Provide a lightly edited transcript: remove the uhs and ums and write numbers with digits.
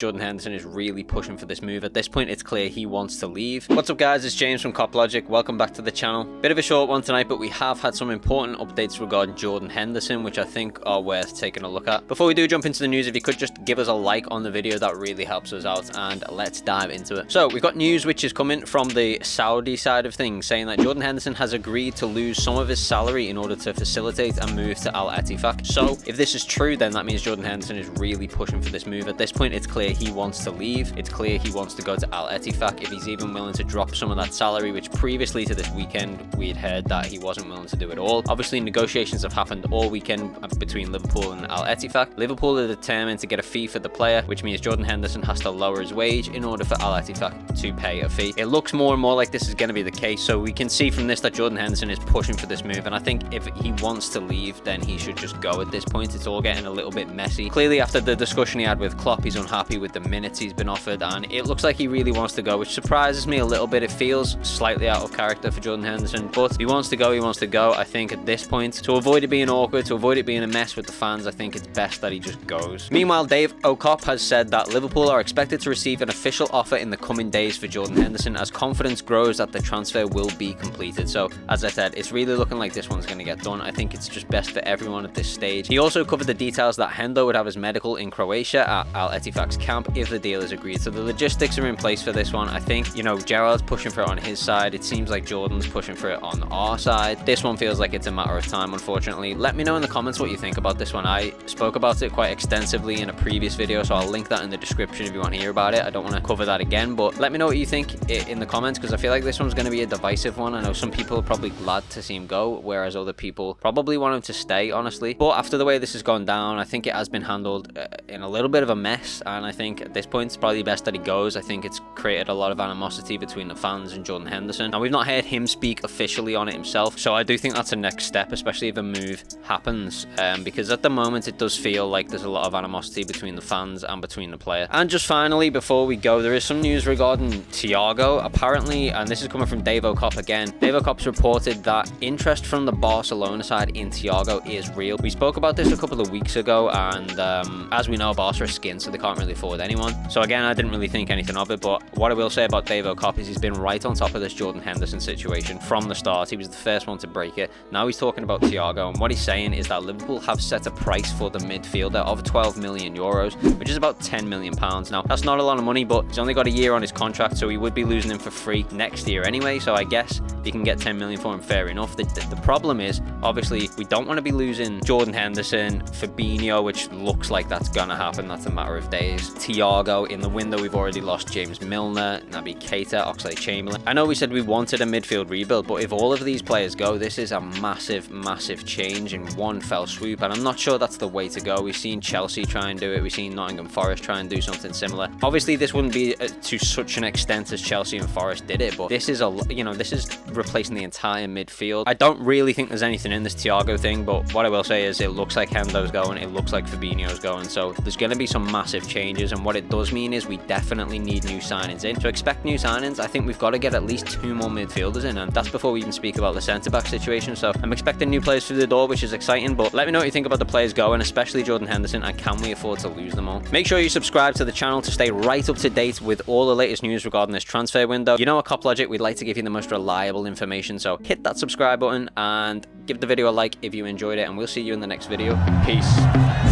Jordan Henderson is really pushing for this move. At this point, it's clear he wants to leave. What's up, guys? It's James from Cop Logic. Welcome back to the channel. Bit of a short one tonight, but we have had some important updates regarding Jordan Henderson, which I think are worth taking a look at. Before we do jump into the news, if you could just give us a like on the video, that really helps us out, and let's dive into it. So we've got news which is coming from the Saudi side of things, saying that Jordan Henderson has agreed to lose some of his salary in order to facilitate a move to Ettifaq. So if this is true, then that means Jordan Henderson is really pushing for this move. At this point, it's clear he wants to leave. It's clear he wants to go to Ettifaq. If he's even willing to drop some of that salary, which previously to this weekend we had heard that he wasn't willing to do it all. Obviously, negotiations have happened all weekend between Liverpool and Ettifaq. Liverpool are determined to get a fee for the player, which means Jordan Henderson has to lower his wage in order for Ettifaq to pay a fee. It looks more and more like this is going to be the case, so we can see from this that Jordan Henderson is pushing for this move, and I think if he wants to leave, then he should just go at this point. It's all getting a little bit messy. Clearly, after the discussion he had with Klopp, he's unhappy with the minutes he's been offered, and it looks like he really wants to go, which surprises me a little bit. It feels slightly out of character for Jordan Henderson, but if he wants to go, he wants to go. I think at this point, to avoid it being awkward, to avoid it being a mess with the fans, I think it's best that he just goes. Meanwhile, Dave Okop has said that Liverpool are expected to receive an official offer in the coming days for Jordan Henderson as confidence grows that the transfer will be completed. So as I said, it's really looking like this one's going to get done. I think it's just best for everyone at this stage. He also covered the details that Hendo would have his medical in Croatia at Ettifaq's camp if the deal is agreed. So the logistics are in place for this one. I think, you know, Gerrard's pushing for it on his side. It seems like Jordan's pushing for it on our side. This one feels like it's a matter of time, unfortunately. Let me know in the comments what you think about this one. I spoke about it quite extensively in a previous video, so I'll link that in the description if you want to hear about it. I don't want to cover that again, but let me know what you think in the comments, because I feel like this one's going to be a divisive one. I know some people are probably glad to see him go, whereas other people probably want him to stay, honestly. But after the way this has gone down, I think it has been handled in a little bit of a mess, and I think at this point it's probably best that he goes. I think it's created a lot of animosity between the fans and Jordan Henderson, and we've not heard him speak officially on it himself, so I do think that's a next step, especially if a move happens, because at the moment it does feel like there's a lot of animosity between the fans and between the player. And just finally, before we go, there is some news regarding Thiago. Apparently, and this is coming from Dave Okop again, Dave Okop's reported that interest from the Barcelona side in Thiago is real. We spoke about this a couple of weeks ago, and as we know, Barca are skint, so they can't really afford anyone. So again, I didn't really think anything of it, but what I will say about Dave Okop is he's been right on top of this Jordan Henderson situation from the start. He was the first one to break it. Now he's talking about Thiago, and what he's saying is that Liverpool have set a price for the midfielder of 12 million euros, which is about 10 million pounds. Now, that's not a lot of money, but he's only got a year on his contract, so he would be losing him for free next year anyway, so I guess you can get 10 million for him, fair enough. The problem is, obviously, we don't want to be losing Jordan Henderson, Fabinho, which looks like that's gonna happen. That's a matter of days. Thiago, in the window, we've already lost James Milner, Naby Keita, Oxlade-Chamberlain. I know we said we wanted a midfield rebuild, but if all of these players go, this is a massive, massive change in one fell swoop, and I'm not sure that's the way to go. We've seen Chelsea try and do it. We've seen Nottingham Forest try and do something similar. Obviously, this wouldn't be to such an extent as Chelsea and Forest did it, but this is this is replacing the entire midfield. I don't really think there's anything in this Thiago thing, but what I will say is it looks like Hendo's going, it looks like Fabinho's going, so there's going to be some massive changes, and what it does mean is we definitely need new signings in. So expect new signings. I think we've got to get at least 2 more midfielders in, and that's before we even speak about the centre-back situation. So I'm expecting new players through the door, which is exciting, but let me know what you think about the players going, especially Jordan Henderson, and can we afford to lose them all? Make sure you subscribe to the channel to stay right up to date with all the latest news regarding this transfer window. You know, at Cop Logic, we'd like to give you the most reliable information, so hit that subscribe button and give the video a like if you enjoyed it, and we'll see you in the next video. Peace.